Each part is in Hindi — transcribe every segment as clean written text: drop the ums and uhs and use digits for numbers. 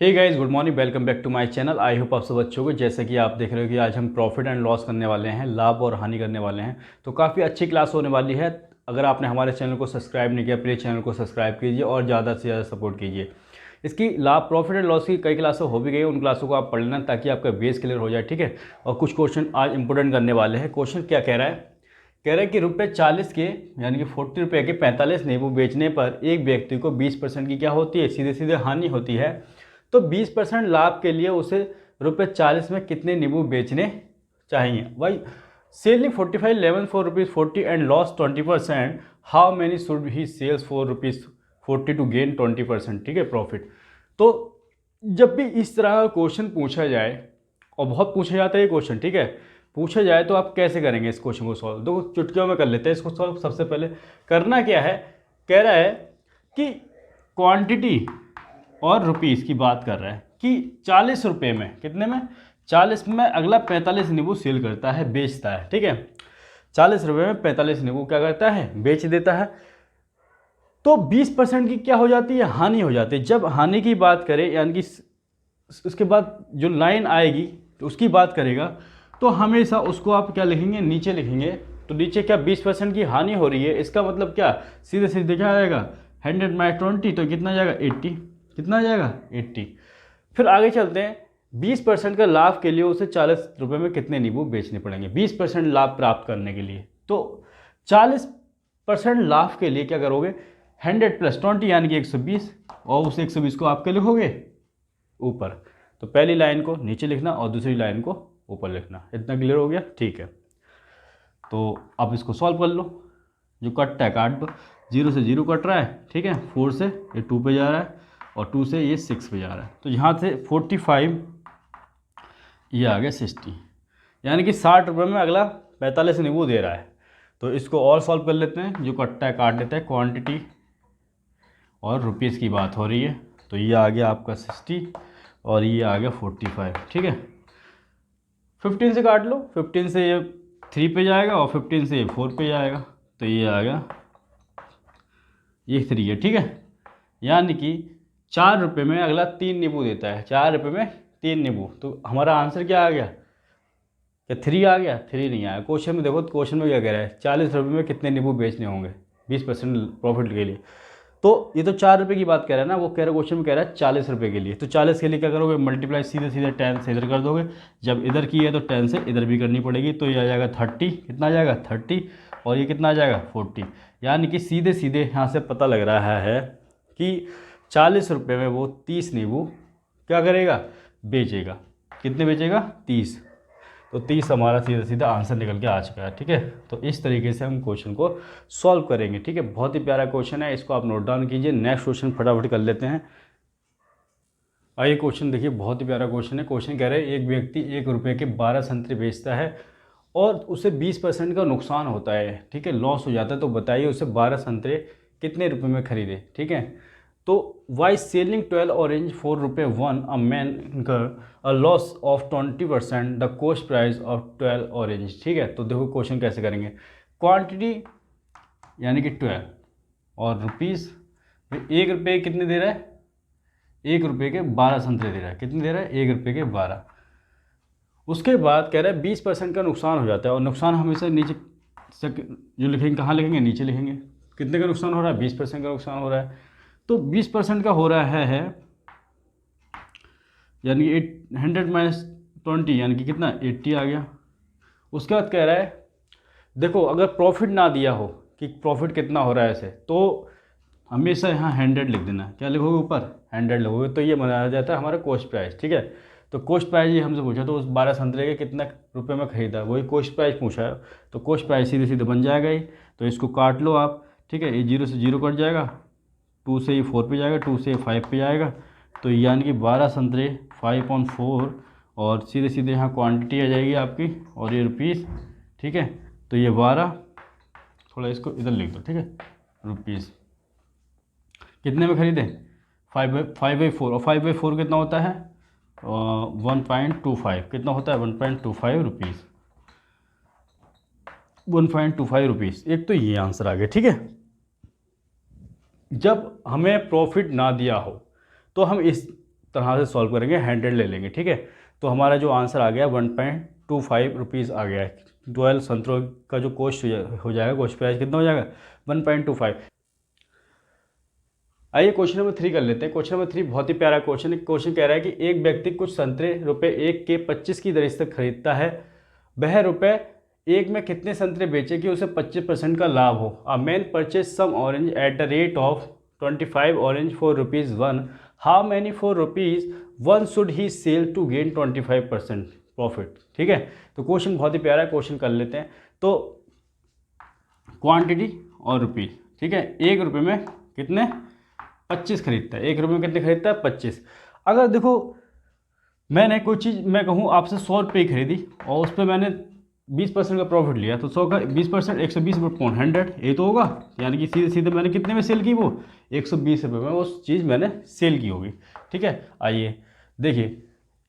Hey guys, good morning. Welcome back to my channel. I hope आप सब अच्छे हो। जैसे कि आप देख रहे हो कि आज हम प्रॉफिट एंड लॉस करने वाले हैं, लाभ और हानि करने वाले हैं। तो काफ़ी अच्छी क्लास होने वाली है। अगर आपने हमारे चैनल को सब्सक्राइब नहीं किया, प्लीज़ चैनल को सब्सक्राइब कीजिए और ज़्यादा से ज़्यादा सपोर्ट कीजिए। इसकी लाभ, प्रॉफिट एंड लॉस की कई क्लासें हो भी गई, उन क्लासों को आप पढ़ लेना ताकि आपका बेस क्लियर हो जाए, ठीक है। और कुछ क्वेश्चन आज इंपॉर्टेंट करने वाले हैं। क्वेश्चन क्या कह रहा है? कह रहा है कि ₹40 के यानी कि 40 रुपये के 45 नींबू बेचने पर एक व्यक्ति को 20% की क्या होती है, सीधे सीधे हानि होती है। तो 20% लाभ के लिए उसे ₹40 में कितने नींबू बेचने चाहिए? भाई, selling 45 11 for ₹40 and loss 20%, how many should he sells for ₹40 to gain 20%, ठीक है, प्रॉफिट। तो जब भी इस तरह का क्वेश्चन पूछा जाए, और बहुत पूछा जाता है ये क्वेश्चन, ठीक है, पूछा जाए तो आप कैसे करेंगे इस क्वेश्चन को सॉल्व? दो चुटकियों में कर लेते हैं इसको सॉल्व। सबसे पहले करना क्या है, कह रहा है कि क्वांटिटी और रुपीस की बात कर रहा है कि 40 रुपये में, कितने में, 40 में अगला 45 नींबू सेल करता है, बेचता है, ठीक है। 40 रुपये में 45 नींबू क्या करता है, बेच देता है। तो 20% की क्या हो जाती है, हानि हो जाती है। जब हानि की बात करें, यानी कि उसके बाद जो लाइन आएगी तो उसकी बात करेगा, तो हमेशा उसको आप क्या लिखेंगे, नीचे लिखेंगे। तो नीचे क्या 20% की हानि हो रही है, इसका मतलब क्या, सीधे सीधे क्या आएगा, 100 माइनस 20, तो कितना जाएगा 80, कितना जाएगा 80। फिर आगे चलते हैं। 20% का लाभ के लिए उसे 40 रुपये में कितने नींबू बेचने पड़ेंगे 20% लाभ प्राप्त करने के लिए? तो 40% लाभ के लिए क्या करोगे, 100 प्लस 20 यानी कि 120, और उस 120 को आपके लिखोगे ऊपर। तो पहली लाइन को नीचे लिखना और दूसरी लाइन को ऊपर लिखना। इतना क्लियर हो गया, ठीक है। तो आप इसको सॉल्व कर लो। जो कटता है काट दो। 0 से 0 कट रहा है, ठीक है, 4 से ये 2 पे जा रहा है और 2 से ये 6 पे जा रहा है। तो यहाँ से 45, ये आ गया 60, यानी कि 60 रुपये में अगला 45 नींबू दे रहा है। तो इसको और सॉल्व कर लेते हैं। जो कटता है काट लेते हैं। क्वांटिटी और रुपीज़ की बात हो रही है, तो ये आ गया आपका 60 और ये आ गया 45, ठीक है। 15 से काट लो। 15 से ये 3 पे जाएगा और 15 से ये 4 पे जाएगा, तो ये आ गया, ये 3 है, ठीक है। यानी कि 4 रुपये में अगला 3 नींबू देता है। 4 रुपये में 3 नींबू। तो हमारा आंसर क्या आ गया, क्या 3 आ गया? 3 नहीं आया। क्वेश्चन में देखो, क्वेश्चन में क्या कह रहा है, 40 रुपये में कितने नींबू बेचने होंगे 20% प्रॉफिट के लिए। तो ये तो 4 रुपये की बात कह रहा है ना, वो कह रहा है, क्वेश्चन में कह रहा है 40 रुपये के लिए। तो 40 के लिए क्या करोगे, मल्टीप्लाई सीधे सीधे 10 से इधर कर दोगे। जब इधर की है तो 10 से इधर भी करनी पड़ेगी, तो ये आ जाएगा 30। कितना आ जाएगा 30, और ये कितना आ जाएगा 40। यानी कि सीधे सीधे यहाँ से पता लग रहा है कि 40 रुपये में वो 30 नींबू क्या करेगा, बेचेगा। कितने बेचेगा, 30। तो 30 हमारा सीधा सीधा आंसर निकल के आ चुका है, ठीक है। तो इस तरीके से हम क्वेश्चन को सॉल्व करेंगे, ठीक है। बहुत ही प्यारा क्वेश्चन है, इसको आप नोट डाउन कीजिए। नेक्स्ट क्वेश्चन फटाफट कर लेते हैं। आइए क्वेश्चन देखिए, बहुत ही प्यारा क्वेश्चन है। क्वेश्चन कह रहे हैं एक व्यक्ति 1 रुपये के 12 संतरे बेचता है और उसे 20% का नुकसान होता है, ठीक है, लॉस हो जाता है। तो बताइए उसे 12 संतरे कितने रुपये में खरीदे, ठीक है। तो why selling 12 orange ₹4 a man incur a loss of 20% the cost price of 12 orange, ठीक है। तो देखो क्वेश्चन कैसे करेंगे। क्वांटिटी यानी कि 12 और रुपीज़, 1 रुपये कितने दे रहा है, 1 रुपये के 12 संतरे दे रहा है। कितने दे रहा है, 1 रुपये के 12। उसके बाद कह रहा है 20% का नुकसान हो जाता है, और नुकसान हमेशा नीचे जो लिखेंगे, कहाँ लिखेंगे, नीचे लिखेंगे। कितने का नुकसान हो रहा है, 20% का नुकसान हो रहा है। तो 20% का हो रहा है यानी 100 माइनस 20 यानी कि कितना, 80 आ गया। उसके बाद कह रहा है देखो, अगर प्रॉफिट ना दिया हो कि प्रॉफिट कितना हो रहा है ऐसे, तो हमेशा यहाँ 100 लिख देना। क्या लिखोगे ऊपर, 100 लिखोगे, तो ये बनाया जाता है हमारा कॉस्ट प्राइस, ठीक है। तो कॉस्ट प्राइस ये हमसे पूछा, तो उस 12 संतरे के कितना रुपये में खरीदा, वही कॉस्ट प्राइस पूछा है। तो कॉस्ट प्राइस सीधे सीधे बन जाएगा ही। तो इसको काट लो आप, ठीक है। ये 0 से 0 कट जाएगा, 2 से ये 4 पे जाएगा, 2 से ये 5 पे जाएगा। तो यानी कि 12 संतरे 5/4, और सीधे सीधे यहाँ क्वांटिटी आ जाएगी आपकी, और ये रुपीज़, ठीक है। तो ये 12, थोड़ा इसको इधर लिख दो, ठीक है, रुपीज़ कितने में खरीदे, 5/4, और 5/4 कितना होता है, 1.25, कितना होता है 1.25 रुपीज़, 1.25 रुपीज़। एक तो ये आंसर आ गया, ठीक है। जब हमें प्रॉफिट ना दिया हो तो हम इस तरह से सॉल्व करेंगे, 100 ले लेंगे, ठीक है। तो हमारा जो आंसर आ गया 1.25 रुपीज़ आ गया है। 12 संतरों का जो कॉस्ट हो जाएगा, कॉस्ट प्राइस कितना हो जाएगा 1.25। आइए क्वेश्चन नंबर 3 कर लेते हैं। क्वेश्चन नंबर 3 बहुत ही प्यारा क्वेश्चन है। क्वेश्चन कह रहा है कि एक व्यक्ति कुछ संतरे रुपए 1 के 25 की दर से खरीदता है, वह रुपए 1 में कितने संतरे बेचे कि उसे 25% का लाभ हो। A man purchase some orange at the rate of 25 orange for ₹1। How many for ₹1 should he sell to gain 25% profit, ठीक है। तो क्वेश्चन बहुत ही प्यारा है, क्वेश्चन कर लेते हैं। तो क्वांटिटी और रुपीज़, ठीक है। 1 रुपये में कितने 25 खरीदता है, 1 रुपये में कितने खरीदता है 25। अगर देखो मैंने कोई चीज़ मैं कहूँ आपसे 100 रुपये की खरीदी और उस पर मैंने 20% का प्रॉफिट लिया, तो 100 का 20% 120 अपॉन 100 ये तो होगा, यानी कि सीधे सीधे मैंने कितने में सेल की, वो 120 रुपये में उस चीज़ मैंने सेल की होगी, ठीक है। आइए देखिए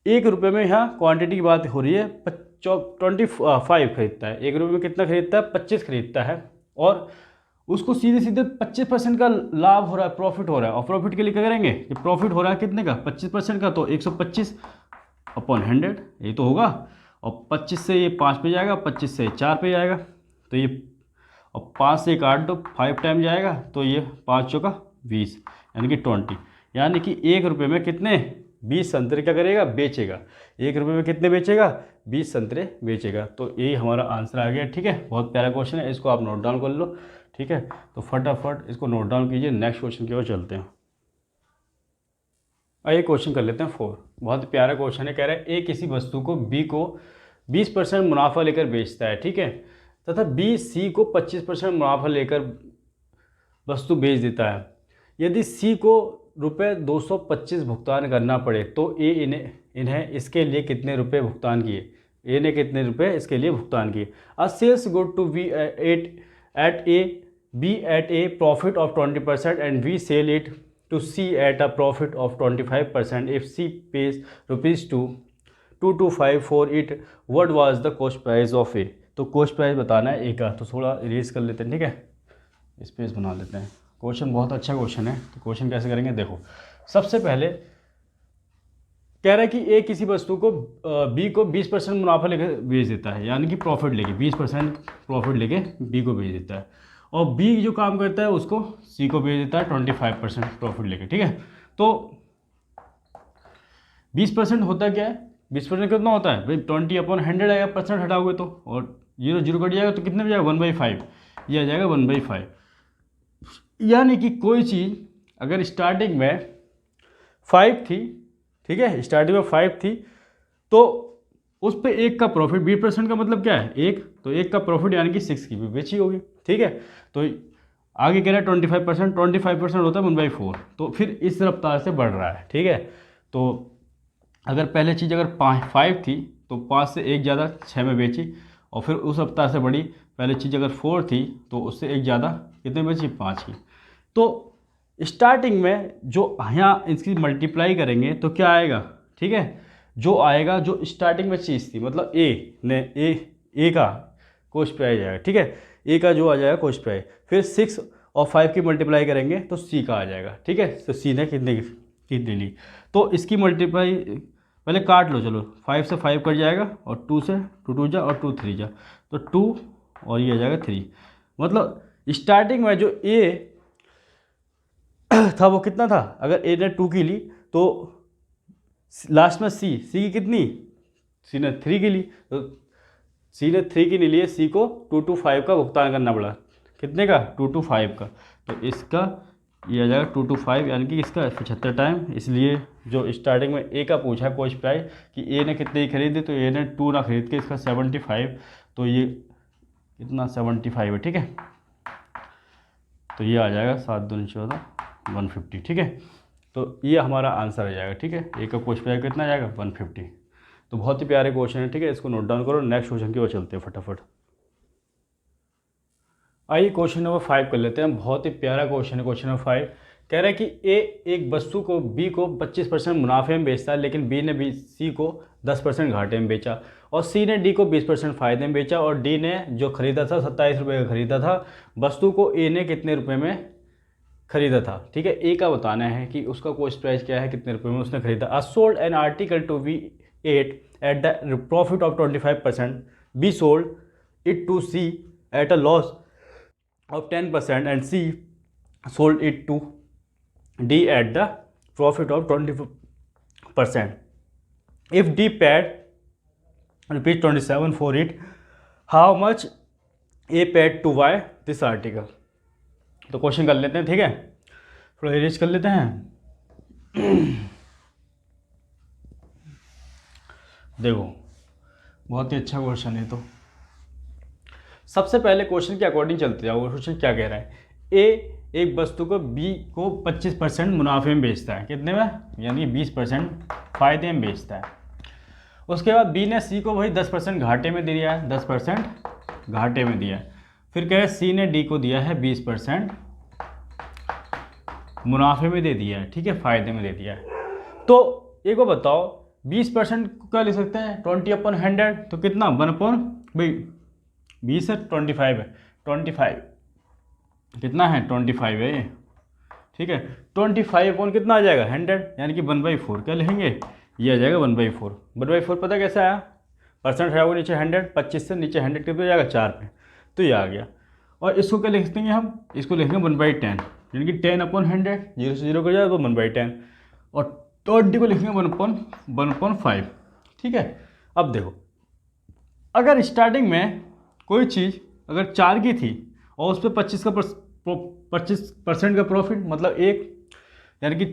1 रुपये में यहाँ क्वांटिटी की बात हो रही है, 25 खरीदता है, 1 रुपये में कितना खरीदता है 25 खरीदता है, और उसको सीधे सीधे 25% का लाभ हो रहा है, प्रॉफिट हो रहा है। और प्रॉफिट के लिए क्या करेंगे कि प्रॉफिट हो रहा है कितने का 25% का, तो 125 अपॉन 100 ये तो होगा, और 25 से ये 5 पे जाएगा, 25 से 4 पे जाएगा, तो ये और 5 से काट दो 5 टाइम जाएगा, तो ये 5 चौका 20 यानी कि 20, यानी कि 1 रुपये में कितने 20 संतरे क्या करेगा बेचेगा। 1 रुपये में कितने बेचेगा 20 संतरे बेचेगा। तो यही हमारा आंसर आ गया, ठीक है। बहुत प्यारा क्वेश्चन है, इसको आप नोट डाउन कर लो, ठीक है। तो फटाफट इसको नोट डाउन कीजिए, नेक्स्ट क्वेश्चन की ओर चलते हैं। आइए क्वेश्चन कर लेते हैं 4। बहुत प्यारा क्वेश्चन है, कह रहा है ए किसी वस्तु को बी को 20% मुनाफा लेकर बेचता है, ठीक है, तथा बी सी को 25% मुनाफा लेकर वस्तु बेच देता है। यदि सी को ₹225 भुगतान करना पड़े तो ए इन्हें इसके लिए कितने रुपए भुगतान किए, ए ने कितने रुपए इसके लिए भुगतान किए। A sells good to be at a profit of 20% and we sell it to C at a profit of 25%. If C pays ₹225 for it, what was the cost price of A? तो cost price बताना है A का, तो थोड़ा इरेज कर लेते हैं, ठीक है, स्पेस बना लेते हैं। क्वेश्चन बहुत अच्छा क्वेश्चन है। तो क्वेश्चन कैसे करेंगे, देखो सबसे पहले कह रहा है कि ए किसी वस्तु को बी को 20% मुनाफा लेकर बेच देता है, यानी कि प्रॉफिट लेके 20% प्रॉफिट लेके बी को बेच देता है, और बी जो काम करता है उसको सी को बेच देता है 25% प्रॉफिट लेके, ठीक है। तो 20% होता क्या है, 20% कितना होता है भाई 20/100 आएगा, परसेंट हटाओगे तो, और 0 कट जाएगा तो कितने में जाएगा 1/5, ये आ जाएगा 1/5। यानी कि कोई चीज़ अगर स्टार्टिंग में 5 थी, ठीक है, स्टार्टिंग में 5 थी, तो उस पर 1 का प्रॉफिट, 20% का मतलब क्या है 1, तो 1 का प्रॉफिट यानी कि 6 की भी बेची होगी, ठीक है। तो आगे कह रहा है 25% होता है 1/4, तो फिर इस रफ्तार से बढ़ रहा है, ठीक है। तो अगर पहले चीज़ अगर 5 थी तो 5 से 1 ज़्यादा 6 में बेची, और फिर उस रफ्तार से बढ़ी। पहले चीज़ अगर 4 थी तो उससे 1 ज़्यादा कितने बेची 5 की। तो स्टार्टिंग में जो यहाँ इसकी मल्टीप्लाई करेंगे तो क्या आएगा, ठीक है, जो आएगा जो स्टार्टिंग में चीज़ थी, मतलब ए का कॉस्ट प्राइस आएगा, ठीक है, ए का जो आ जाएगा कॉस्ट प्राइस, फिर 6 और 5 की मल्टीप्लाई करेंगे तो सी का आ जाएगा, ठीक है। तो सी ने कितने ली, तो इसकी मल्टीप्लाई पहले काट लो, चलो 5 से 5 कट जाएगा, और 2 से 2 जा और 2 3 जा, तो 2 और ये आ जाएगा 3। मतलब स्टार्टिंग में जो ए था वो कितना था, अगर ए ने 2 की ली तो लास्ट में सी की कितनी, सी ने 3 की ली, तो सी ने 3 की नहीं लिए, सी को 225 का भुगतान करना पड़ा, कितने का 225 का, तो इसका ये आ जाएगा 225, यानी कि इसका 75 टाइम। इसलिए जो स्टार्टिंग में ए का पूछा कॉस्ट प्राइस कि ए ने कितने की खरीदी, तो ए ने 2 ना खरीद के इसका 75, तो ये कितना 75 है, ठीक है। तो ये आ जाएगा 7 दूनी 14 150, ठीक है। तो ये हमारा आंसर आ जाएगा, ठीक है। ए का कॉस्ट प्राइस कितना आ जाएगा 150। तो बहुत ही प्यारे क्वेश्चन है, ठीक है, इसको नोट डाउन करो। नेक्स्ट क्वेश्चन की ओर चलते हैं फटाफट। आइए क्वेश्चन नंबर 5 कर लेते हैं। बहुत ही प्यारा क्वेश्चन है क्वेश्चन नंबर 5। कह रहा है कि ए एक वस्तु को बी को 25% मुनाफे में बेचता है, लेकिन बी ने सी को 10% घाटे में बेचा, और सी ने डी को 20% फ़ायदे में बेचा, और डी ने जो खरीदा था 27 रुपये का खरीदा था। वस्तु को ए ने कितने रुपए में खरीदा था, ठीक है। ए का बताना है कि उसका कॉस्ट प्राइस क्या है, कितने रुपए में उसने खरीदा। A sold an article to V8 at the profit of 25%, B sold it to C at a loss of 10% and C sold it to D at the profit of 20%. If D paid ₹27 for it, how much A paid to buy this article? तो क्वेश्चन कर लेते हैं, ठीक है, थोड़ा इरेज कर लेते हैं। देखो बहुत ही अच्छा क्वेश्चन है। तो सबसे पहले क्वेश्चन के अकॉर्डिंग चलते जाओ। क्वेश्चन क्या कह रहा है, ए एक वस्तु को बी को 25% मुनाफे में बेचता है, कितने में, यानी 20% फायदे में बेचता है। उसके बाद बी ने सी को वही 10% घाटे में दिया है, 10% घाटे में दिया है। फिर कह रहे सी ने डी को दिया है 20% मुनाफे में दे दिया है, ठीक है, फ़ायदे में दे दिया है। तो एक बार बताओ 20% को क्या लिख सकते हैं, 20/100, तो कितना 1 भाई 20 है 25 है, 25 कितना है 25 है ये, ठीक है। 25 कितना आ जाएगा 100, यानी कि 1/4 क्या लिखेंगे, ये आ जाएगा 1/4। 1/4 पता कैसे आया, परसेंट है वो नीचे 100, 25 से नीचे 100 कितना जाएगा 4 पे, तो ये आ गया। और इसको क्या लिख देंगे हम, इसको लिखेंगे 1/10, यानी कि 10/100, 0 से 0 कर जाएगा तो 1/10, और 20 को लिखेंगे 1/5, ठीक है। अब देखो अगर स्टार्टिंग में कोई चीज़ अगर 4 की थी और उस पर 25% का प्रॉफिट, मतलब एक, यानी कि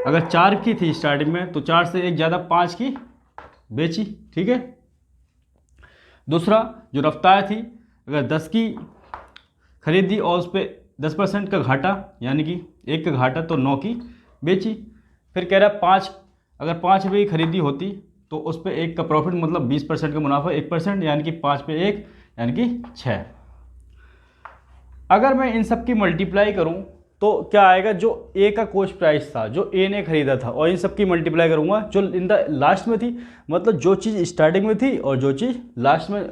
अगर 4 की थी स्टार्टिंग में तो 4 से एक ज़्यादा 5 की बेची, ठीक है। दूसरा जो रफ्तार थी, अगर 10 की खरीदी और उस पर 10% का घाटा, यानी कि 1 का घाटा तो 9 की बेची। फिर कह रहा है 5, अगर 5 रुपये की खरीदी होती तो उस पर 1 का प्रॉफिट, मतलब 20% का मुनाफा 1%, यानी कि 5 पे 1 यानी कि 6। अगर मैं इन सब की मल्टीप्लाई करूं तो क्या आएगा, जो ए का कॉस्ट प्राइस था जो ए ने खरीदा था, और इन सब की मल्टीप्लाई करूंगा जो इन द लास्ट में थी, मतलब जो चीज़ स्टार्टिंग में थी और जो चीज़ लास्ट में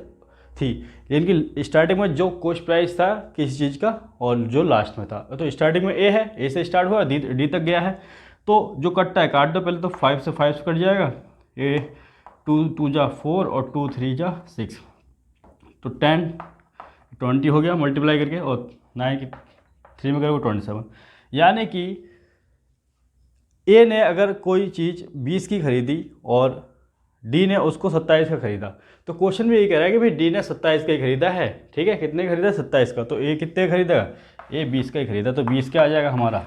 थी, यानी कि स्टार्टिंग में जो कॉस्ट प्राइस था किसी चीज़ का और जो लास्ट में था। तो स्टार्टिंग में ए है, ए से स्टार्ट हुआ डी तक गया है, तो जो कटता है काट दो पहले, तो 5 से 5 कट जाएगा, ए 2 जा 4 और 2 3 जा 6, तो 10 20 हो गया मल्टीप्लाई करके, और 9 की 3 में करोगे 27, यानी कि ए ने अगर कोई चीज़ 20 की खरीदी और डी ने उसको 27 का खरीदा, तो क्वेश्चन में ये कह रहा है कि भाई डी ने 27 का ही खरीदा है, ठीक है, कितने का खरीदा 27 का, तो ए कितने का खरीदेगा, ए 20 का ही खरीदा, तो 20 क्या आ जाएगा हमारा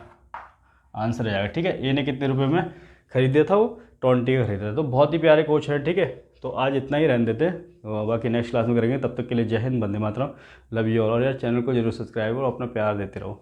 आंसर आ जाएगा, ठीक है। ए ने कितने रुपए में खरीदा था, वो 20 का खरीदा था। तो बहुत ही प्यारे क्वेश्चन है, ठीक है। तो आज इतना ही रहने देते, बाकी नेक्स्ट क्लास में करेंगे। तब तक के लिए जय Hind, Vande Mataram, love you all, और यार चैनल को जरूर सब्सक्राइब और अपना प्यार देते रहो।